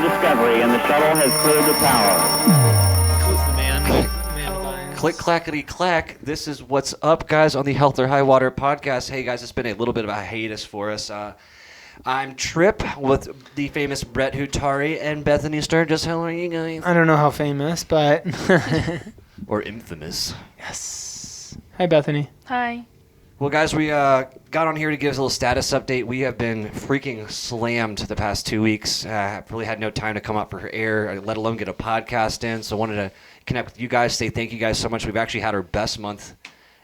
Discovery, and the shuttle has cleared the tower. Who's the man? Click, clackety, clack. This is what's up, guys, on the Health or High Water podcast. Hey, guys, it's been a little bit of a hiatus for us. I'm Trip with the famous Brett Hutari and Bethany Stern. Just how are you guys? I don't know how famous, but... Or infamous. Yes. Hi, Bethany. Hi. Well, guys, we got on here to give us a little status update. We have been freaking slammed the past 2 weeks. Really had no time to come up for air, let alone get a podcast in. So wanted to connect with you guys, say thank you guys so much. We've actually had our best month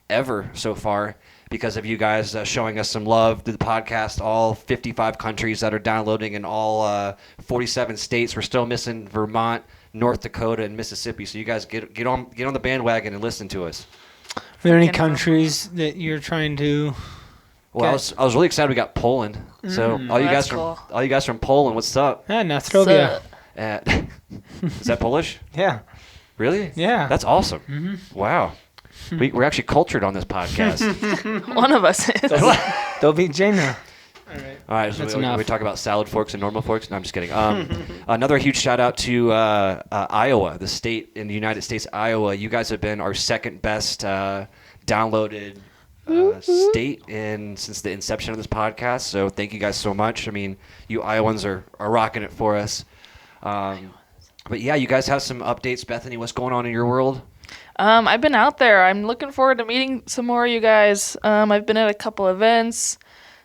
ever so far because of you guys showing us some love through the podcast. All 55 countries that are downloading in all 47 states. We're still missing Vermont, North Dakota, and Mississippi. So you guys get on the bandwagon and listen to us. Are there any countries that you're trying to? Well, I was really excited we got Poland. So all you guys from Poland, what's up? Yeah, Nostrovia. Is that Polish? Yeah. Really? Yeah. That's awesome. Mm-hmm. Wow. We're actually cultured on this podcast. One of us is. They'll be Jaina. All right, so we talk about salad forks and normal forks. No, I'm just kidding. Another huge shout out to Iowa, the state in the United States, Iowa. You guys have been our second best downloaded state since the inception of this podcast. So thank you guys so much. I mean, you Iowans are rocking it for us. But yeah, you guys have some updates. Bethany, what's going on in your world? I've been out there. I'm looking forward to meeting some more of you guys. I've been at a couple events.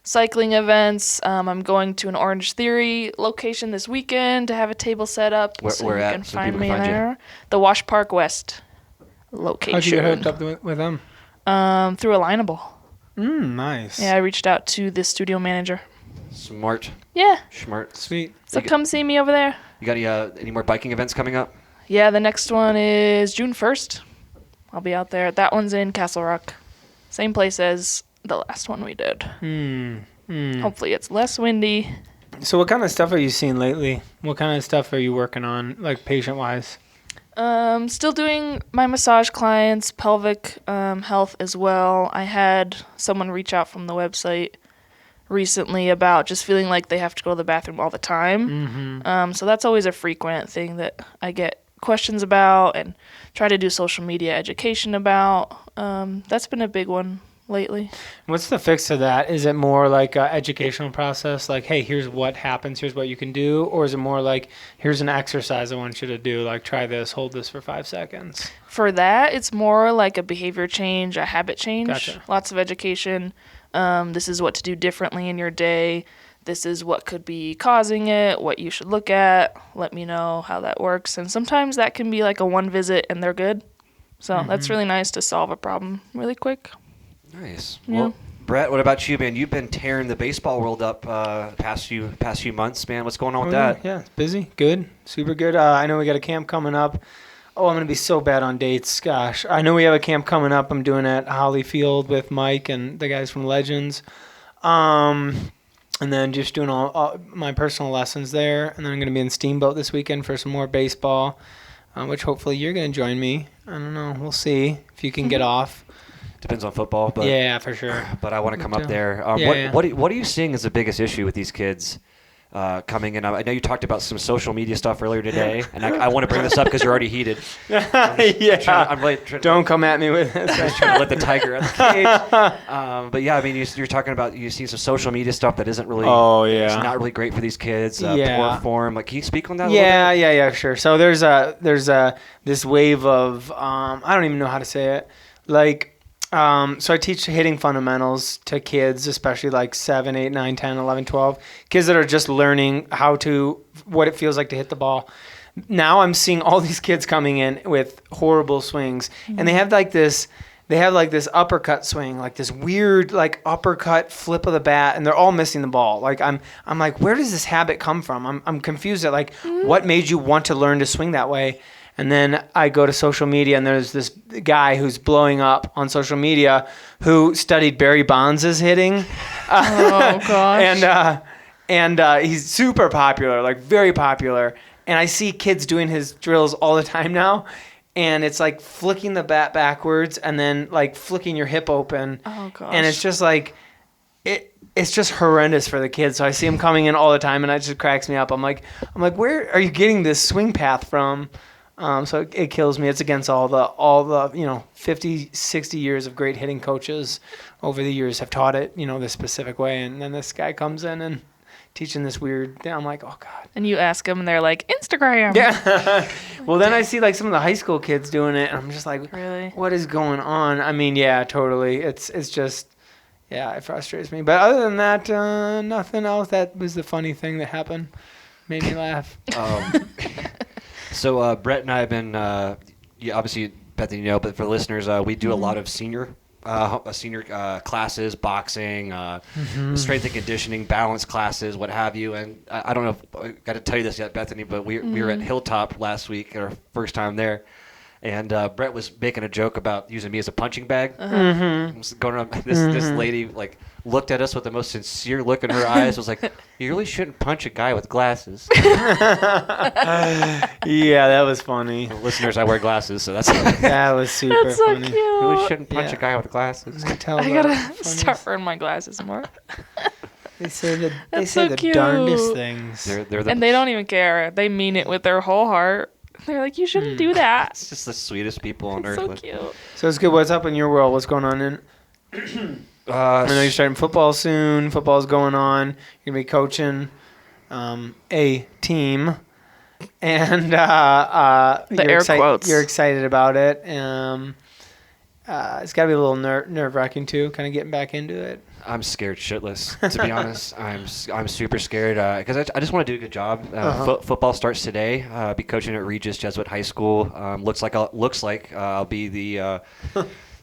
Cycling events. I'm going to an Orange Theory location this weekend to have a table set up. Where you at? can find me there. The Wash Park West location. How'd you get hooked up with them? Through Alignable. Nice. Yeah, I reached out to the studio manager. Smart. Yeah. Smart. Sweet. So come see me over there. You got any more biking events coming up? Yeah, the next one is June 1st. I'll be out there. That one's in Castle Rock. Same place as the last one we did. Hopefully it's less windy. So what kind of stuff are you seeing lately? What kind of stuff are you working on, like patient-wise? Still doing my massage clients, pelvic health as well. I had someone reach out from the website recently about just feeling like they have to go to the bathroom all the time. So that's always a frequent thing that I get questions about and try to do social media education about. That's been a big one lately. What's the fix to that? Is it more like an educational process, like, hey, here's what happens, here's what you can do? Or is it more like, here's an exercise I want you to do, like try this, hold this for 5 seconds? For that, it's more like a behavior change, a habit change. Gotcha. Lots of education. This is what to do differently in your day. This is what could be causing it, what you should look at. Let me know how that works. And sometimes that can be like a one visit and they're good. So that's really nice to solve a problem really quick. Nice. Yeah. Well, Brett, what about you, man? You've been tearing the baseball world up past few months, man. What's going on with that? Yeah, it's busy. Good. Super good. I know we got a camp coming up. Oh, I'm going to be so bad on dates. Gosh. I know we have a camp coming up. I'm doing at Hollyfield with Mike and the guys from Legends. And then just doing all my personal lessons there. And then I'm going to be in Steamboat this weekend for some more baseball, which hopefully you're going to join me. I don't know. We'll see if you can get off. Depends on football, but yeah, for sure. But I want to come up there. Yeah. What are you seeing as the biggest issue with these kids coming in? I know you talked about some social media stuff earlier today, and I want to bring this up because you're already heated. Don't come at me with this. I'm trying to let the tiger out of the cage. But yeah, I mean, you're talking about you've seen some social media stuff that isn't really. Oh yeah. It's not really great for these kids. Poor form. Like, can you speak on that? Yeah, sure. So there's this wave of I don't even know how to say it. Like. So I teach hitting fundamentals to kids, especially like 7, 8, 9, 10, 11, 12. Kids that are just learning what it feels like to hit the ball. Now I'm seeing all these kids coming in with horrible swings. And they have like this uppercut swing, like this weird like uppercut flip of the bat, and they're all missing the ball. Like I'm like, where does this habit come from? I'm confused at like what made you want to learn to swing that way? And then I go to social media, and there's this guy who's blowing up on social media who studied Barry Bonds' hitting. Oh, gosh. And he's super popular, like very popular. And I see kids doing his drills all the time now. And it's like flicking the bat backwards and then like flicking your hip open. Oh, gosh. And it's just like, it's just horrendous for the kids. So I see them coming in all the time, and it just cracks me up. I'm like, where are you getting this swing path from? So it kills me. It's against all the 50, 60 years of great hitting coaches over the years have taught it, this specific way. And then this guy comes in and teaching this weird thing. I'm like, oh God. And you ask them, and they're like, Instagram. Yeah. Well, then I see like some of the high school kids doing it, and I'm just like, Really? what is going on? I mean, yeah, totally. It's just, yeah, it frustrates me. But other than that, nothing else. That was the funny thing that happened. Made me laugh. So Brett and I have been, obviously, Bethany, but for listeners, we do a lot of senior classes, boxing, strength and conditioning, balance classes, what have you. And I don't know if I got to tell you this yet, Bethany, but we were at Hilltop last week, our first time there. And Brett was making a joke about using me as a punching bag. Going around, this lady looked at us with the most sincere look in her eyes. Was like, "You really shouldn't punch a guy with glasses." Yeah, that was funny. Listeners, I wear glasses, so that's That was super That's so funny. cute. you really shouldn't punch a guy with glasses. I I gotta start wearing my glasses more. They say the That's so the cute. darndest things. They're the, And they don't even care. They mean it with their whole heart. They're like, you shouldn't do that. It's just the sweetest people on It's earth. so cute. So it's good. What's up in your world? What's going on in? I know you're starting football soon. Football's going on. You're gonna be coaching a team, and air quotes. You're excited about it. It's got to be a little nerve-wracking too, kind of getting back into it. I'm scared shitless, to be honest. I'm super scared because I just want to do a good job. Football starts today. I'll be coaching at Regis Jesuit High School. Looks like I'll be the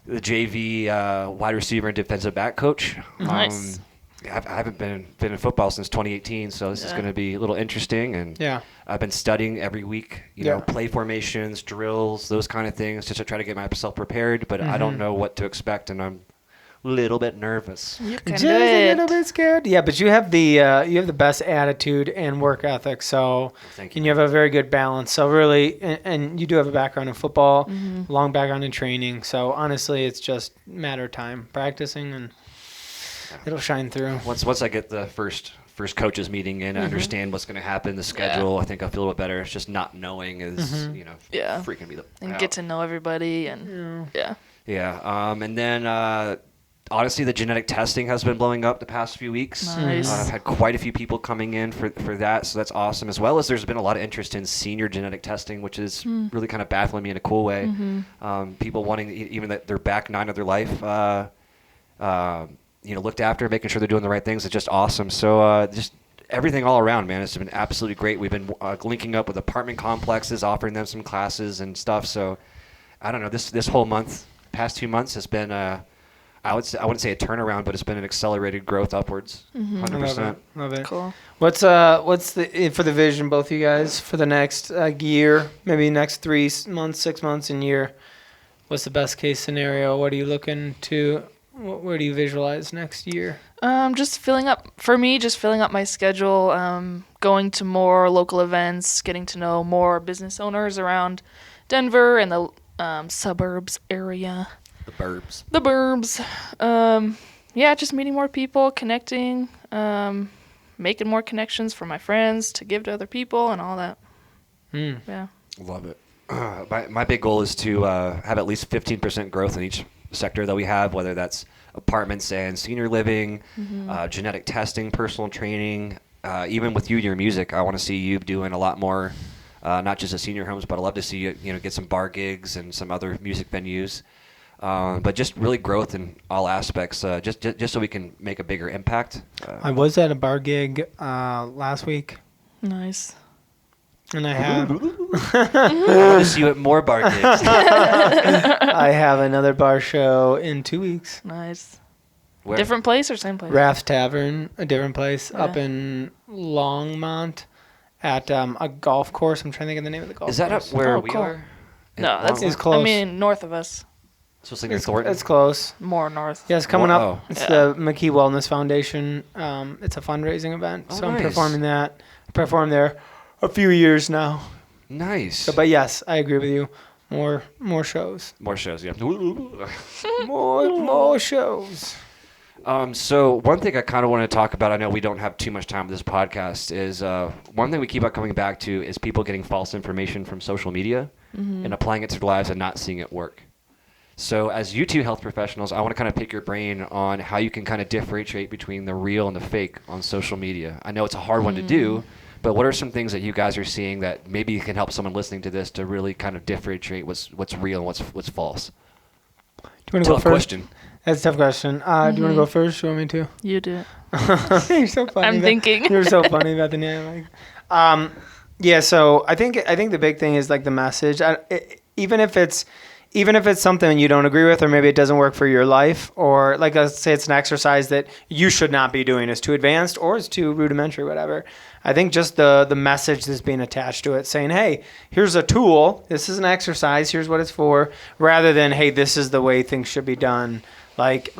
JV wide receiver and defensive back coach. Nice. I haven't been in football since 2018, so this is going to be a little interesting. And Yeah. I've been studying every week, play formations, drills, those kind of things, just to try to get myself prepared. But I don't know what to expect, and I'm a little bit nervous. You can Just do a it. little bit scared. Yeah, but you have the best attitude and work ethic. So Thank you. and you have a very good balance. So really, and you do have a background in football, long background in training. So honestly, it's just a matter of time, practicing, and it'll shine through. Once I get the first coaches meeting and understand what's going to happen, the schedule, I think I'll feel a little bit better. It's just not knowing is Yeah. freaking me And out. get to know everybody. And yeah. Yeah. And then honestly, the genetic testing has been blowing up the past few weeks. Nice. I've had quite a few people coming in for that, so that's awesome. As well as there's been a lot of interest in senior genetic testing, which is really kind of baffling me in a cool way. People wanting even that they're back 9 of their life, looked after, making sure they're doing the right things. It's just awesome. So just everything all around, man. It's been absolutely great. We've been linking up with apartment complexes, offering them some classes and stuff. So I don't know. This whole month, past 2 months, has been I wouldn't say a turnaround, but it's been an accelerated growth upwards. 100%. Love it. Cool. What's the for the vision, both of you guys, for the next year, maybe next 3 months, 6 months, and year? What's the best case scenario? What are you looking to? Where do you visualize next year? Just filling up my schedule, going to more local events, getting to know more business owners around Denver and the suburbs area. The burbs. The burbs. Just meeting more people, connecting, making more connections for my friends to give to other people and all that. Yeah. Love it. My big goal is to have at least 15% growth in each sector that we have, whether that's apartments and senior living, genetic testing, personal training, even with your music. I want to see you doing a lot more, not just at senior homes, but I'd love to see you get some bar gigs and some other music venues. But just really growth in all aspects, just so we can make a bigger impact. I was at a bar gig last week, Nice. and I have I want to see you at more bar gigs. I have another bar show in 2 weeks. Nice. Where? Different place or same place? Raft Tavern, a different place up Yeah. in Longmont, at a golf course. I'm trying to think of the name of the golf Is that up course. where Oh, we cool. are? No, that's It's close. I mean, north of us. So it's like near Thornton. It's close. More north. Yeah, it's coming Whoa. up. It's the McKee Wellness Foundation. It's a fundraising event, Oh, so I'm nice. performing that. I performed there a few years now. Nice. So, but yes, I agree with you. More shows. More shows, yeah. More shows. So one thing I kind of want to talk about, I know we don't have too much time with this podcast, is one thing we keep on coming back to is people getting false information from social media and applying it to their lives and not seeing it work. So as you two health professionals, I want to kind of pick your brain on how you can kind of differentiate between the real and the fake on social media. I know it's a hard one to do, but what are some things that you guys are seeing that maybe can help someone listening to this to really kind of differentiate what's real and what's false? Do you want to go Tough first? question. That's a tough question. Do you want to go first? You want me to? You do. You're so funny. I'm thinking. You're so funny, Bethany. Yeah. So I think the big thing is like the message. Even if it's something you don't agree with, or maybe it doesn't work for your life, or like let's say it's an exercise that you should not be doing, it's too advanced or it's too rudimentary, whatever. I think just the message that's being attached to it, saying, hey, here's a tool, this is an exercise, here's what it's for, rather than, hey, this is the way things should be done. Like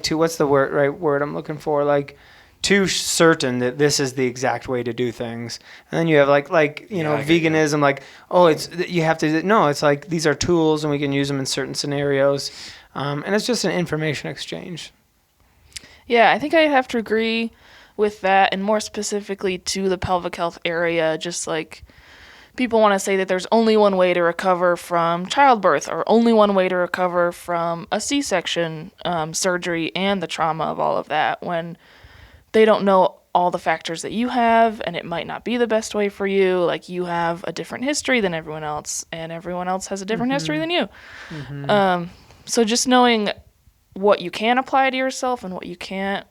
to, what's the right word I'm looking for? Like too certain that this is the exact way to do things. And then you have veganism, like, oh, you have to, no, it's like these are tools and we can use them in certain scenarios. And it's just an information exchange. Yeah, I think I have to agree with that, and more specifically to the pelvic health area, just like people want to say that there's only one way to recover from childbirth or only one way to recover from a C-section surgery and the trauma of all of that, when they don't know all the factors that you have, and it might not be the best way for you. Like, you have a different history than everyone else, and everyone else has a different history than you. So just knowing what you can apply to yourself and what you can't,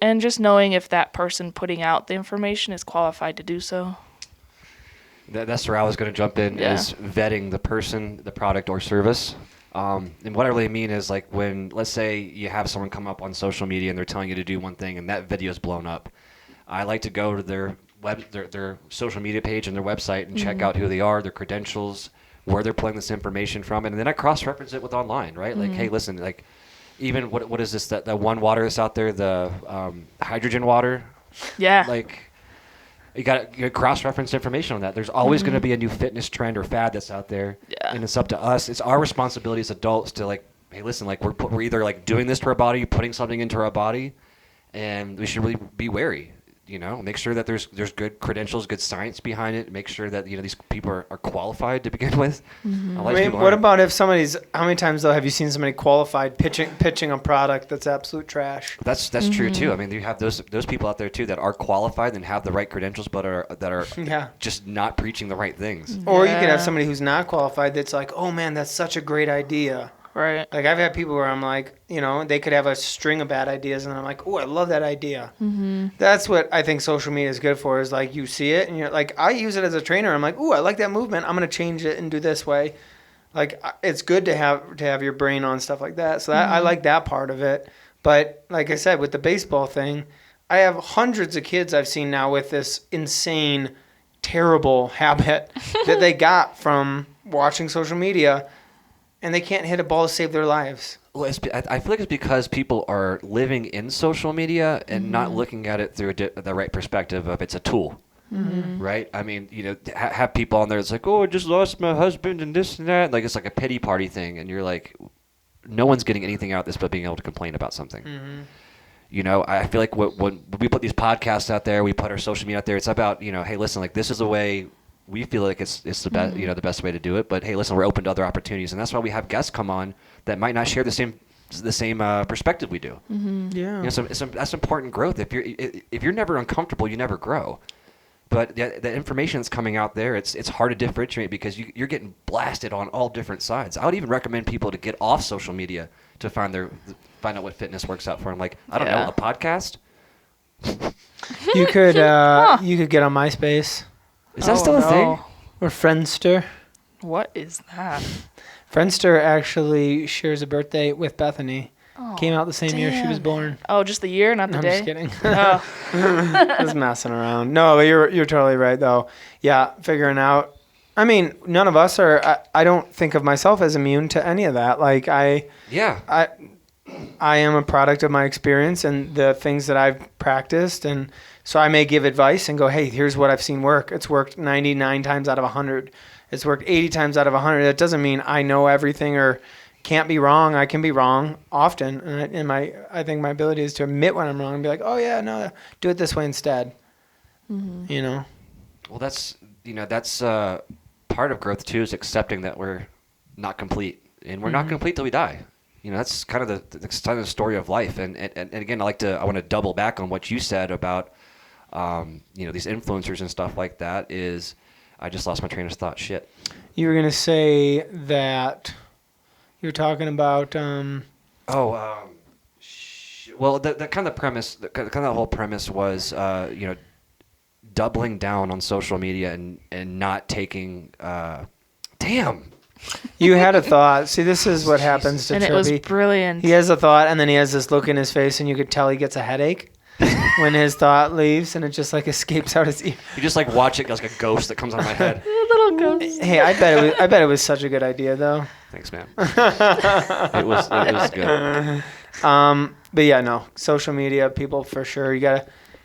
and just knowing if that person putting out the information is qualified to do so. That's where I was going to jump in, is vetting the person, the product, or service. And what I really mean is, like, when, let's say you have someone come up on social media and they're telling you to do one thing and that video is blown up, I like to go to their social media page and their website and check out who they are, their credentials, where they're pulling this information from, and then I cross-reference it with online, right? Like, hey, listen, like, even what is this, that one water that's out there, the hydrogen water? Yeah. Like, you got to cross-reference information on that. There's always going to be a new fitness trend or fad that's out there, and it's up to us. It's our responsibility as adults to, like, hey, listen, like, we're either like doing this to our body, putting something into our body, and we should really be wary. You know, make sure that there's good credentials, good science behind it. Make sure that, you know, these people are qualified to begin with. I mean, what about if somebody's? How many times though have you seen somebody qualified pitching a product that's absolute trash? That's true too. I mean, you have those people out there too that are qualified and have the right credentials, but are just not preaching the right things. Or you could have somebody who's not qualified that's like, oh man, that's such a great idea. Right. Like, I've had people where I'm like, you know, they could have a string of bad ideas, and I'm like, oh, I love that idea. That's what I think social media is good for, is like, you see it, and you're like, I use it as a trainer. I'm like, oh, I like that movement. I'm going to change it and do this way. Like, it's good to have your brain on stuff like that. So I like that part of it. But like I said, with the baseball thing, I have hundreds of kids I've seen now with this insane, terrible habit that they got from watching social media, and they can't hit a ball to save their lives. Well, I feel like it's because people are living in social media and not looking at it through the right perspective of it's a tool, right? I mean, you know, have people on there that's like, oh, I just lost my husband and this and that. Like, it's like a pity party thing, and you're like, no one's getting anything out of this but being able to complain about something. You know, I feel like when we put these podcasts out there, we put our social media out there, it's about, you know, hey, listen, like, this is the way we feel like it's the best, you know, the best way to do it. But hey, listen, we're open to other opportunities, and that's why we have guests come on that might not share the same perspective we do. Yeah, you know, so that's important growth. If you're never uncomfortable, you never grow. But the information that's coming out there, it's hard to differentiate because you're getting blasted on all different sides. I would even recommend people to get off social media to find out what fitness works out for them. Like, I don't know, a podcast. You could get on MySpace. Is that still a thing? Or Friendster. What is that? Friendster actually shares a birthday with Bethany. Came out the same year she was born. Oh, just the year, not the day? I'm just kidding. Oh. I was messing around. No, but you're totally right, though. Yeah, figuring out. I mean, none of us are. I don't think of myself as immune to any of that. Like, I am a product of my experience and the things that I've practiced, and so I may give advice and go, hey, here's what I've seen work. It's worked 99 times out of 100. It's worked 80 times out of 100. That doesn't mean I know everything or can't be wrong. I can be wrong often, and I think my ability is to admit when I'm wrong and be like, oh yeah, no, do it this way instead. You know. Well, that's part of growth too, is accepting that we're not complete, and we're not complete till we die. That's kind of the story of life. And again, I want to double back on what you said about these influencers and stuff like that. Is I just lost my train of thought. Shit. You were gonna say that you're talking about. Well, the kind of premise, the whole premise was, doubling down on social media and not taking. Damn. You had a thought. See, this is what happens to And Trippy. it was brilliant. He has a thought, and then he has this look in his face, and you could tell he gets a headache when his thought leaves, and it just like escapes out his ear. You just like watch it like a ghost that comes on my head. Little ghost. Hey, I bet it was such a good idea, though. Thanks, man. It was good. But yeah, no, social media, people for sure. You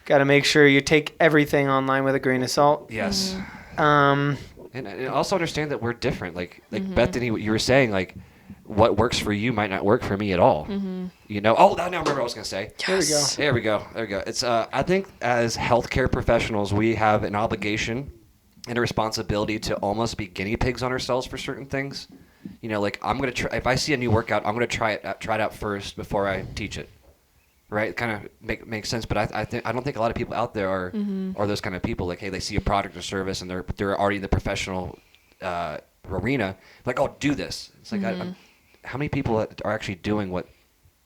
gotta make sure you take everything online with a grain of salt. Yes. Mm-hmm. And also understand that we're different. Like Bethany, what you were saying, like what works for you might not work for me at all. Oh, now I remember what I was going to say. Yes. There we go. It's I think as healthcare professionals, we have an obligation and a responsibility to almost be guinea pigs on ourselves for certain things. Like I'm going to try, if I see a new workout, I'm going to try it out first before I teach it. Right? It kind of makes sense, but I don't think a lot of people out there are those kind of people. Like, hey, they see a product or service and they're already in the professional arena. Like, oh, do this. It's like, how many people are actually doing what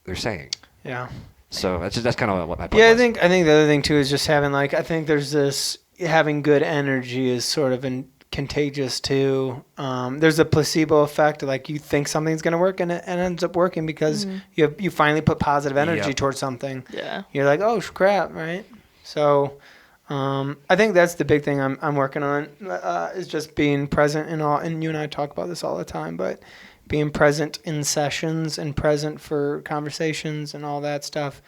they're saying? Yeah. So that's kind of what my point was. I think the other thing too is just having I think there's this having good energy is sort of contagious too. There's a placebo effect. Like you think something's gonna work and it ends up working because you finally put positive energy towards something. Yeah. You're like, oh crap, right? So I think that's the big thing I'm working on is just being present in all. And you and I talk about this all the time, but being present in sessions and present for conversations and all that stuff.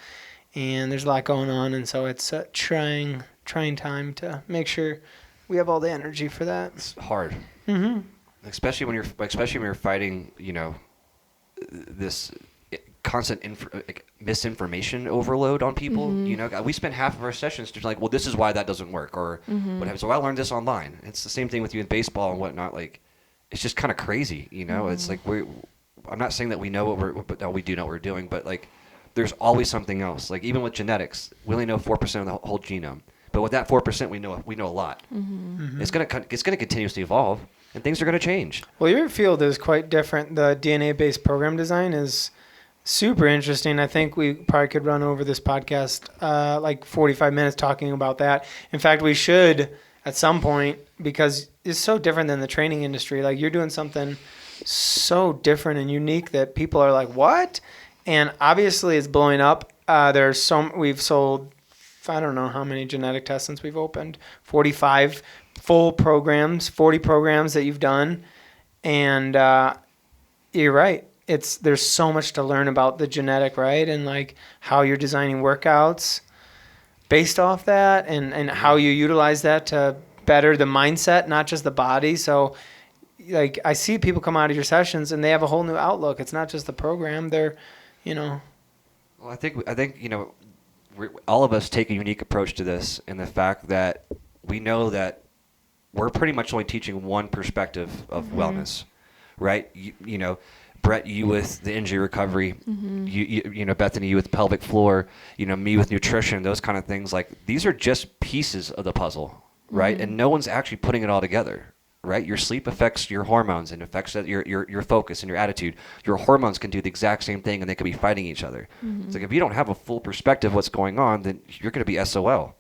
And there's a lot going on, and so it's a trying time to make sure we have all the energy for that. It's hard, especially when you're fighting, this constant misinformation overload on people. We spend half of our sessions just like, well, this is why that doesn't work, or what happens. So I learned this online. It's the same thing with you in baseball and whatnot. Like, it's just kind of crazy, It's like I'm not saying that we know we do know what we're doing, but like, there's always something else. Like even with genetics, we only know 4% of the whole genome. But with that 4%, we know a lot. It's gonna continuously evolve, and things are gonna change. Well, your field is quite different. The DNA-based program design is super interesting. I think we probably could run over this podcast 45 minutes talking about that. In fact, we should at some point, because it's so different than the training industry. Like you're doing something so different and unique that people are like, what? And obviously it's blowing up. We've sold, I don't know how many genetic tests since we've opened, 45 full programs, 40 programs that you've done. And you're right. There's so much to learn about the genetic, right? And like how you're designing workouts based off that and how you utilize that to better the mindset, not just the body. So like I see people come out of your sessions and they have a whole new outlook. It's not just the program. They're, Well, I think all of us take a unique approach to this in the fact that we know that we're pretty much only teaching one perspective of wellness, right? Brett, you with the injury recovery, Bethany, you with pelvic floor, me with nutrition, those kind of things. Like these are just pieces of the puzzle, right? And no one's actually putting it all together, right? Your sleep affects your hormones and affects your focus and your attitude. Your hormones can do the exact same thing, and they could be fighting each other. It's like if you don't have a full perspective of what's going on, then you're going to be SOL.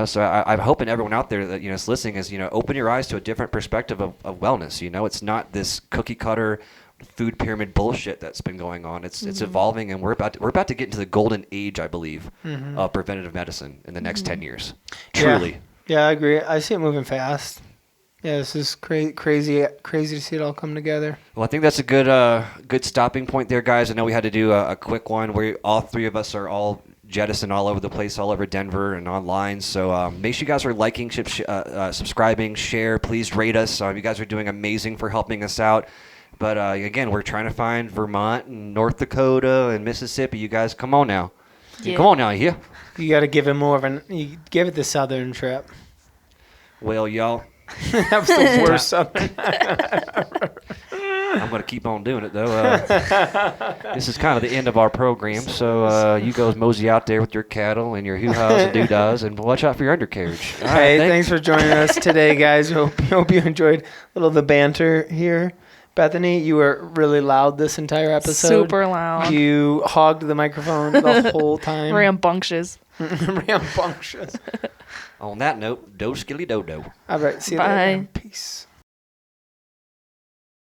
So I'm hoping everyone out there that is listening is open your eyes to a different perspective of wellness. It's not this cookie cutter food pyramid bullshit that's been going on. It's evolving, and we're about to get into the golden age, I believe, of preventative medicine in the next 10 years. Truly. Yeah, I agree. I see it moving fast. Yeah, this is crazy to see it all come together. Well, I think that's a good stopping point there, guys. I know we had to do a quick one where all three of us are all jettisoned all over the place, all over Denver and online. So make sure you guys are liking, subscribing, share. Please rate us. You guys are doing amazing for helping us out. But again, we're trying to find Vermont and North Dakota and Mississippi. You guys, come on now. Yeah. Come on now, yeah. You got to give it more of you give it the southern trip. Well, y'all, That was the worst southern. I'm going to keep on doing it, though. This is kind of the end of our program, so you guys mosey out there with your cattle and your hoo-haws and doo-dahs, and watch out for your undercarriage. All Hey, right, thanks for joining us today, guys. Hope you enjoyed a little of the banter here. Bethany, you were really loud this entire episode. Super loud. You hogged the microphone the whole time. Rambunctious. Rambunctious. On that note, do skilly do do. All right, see you Bye. later. Peace.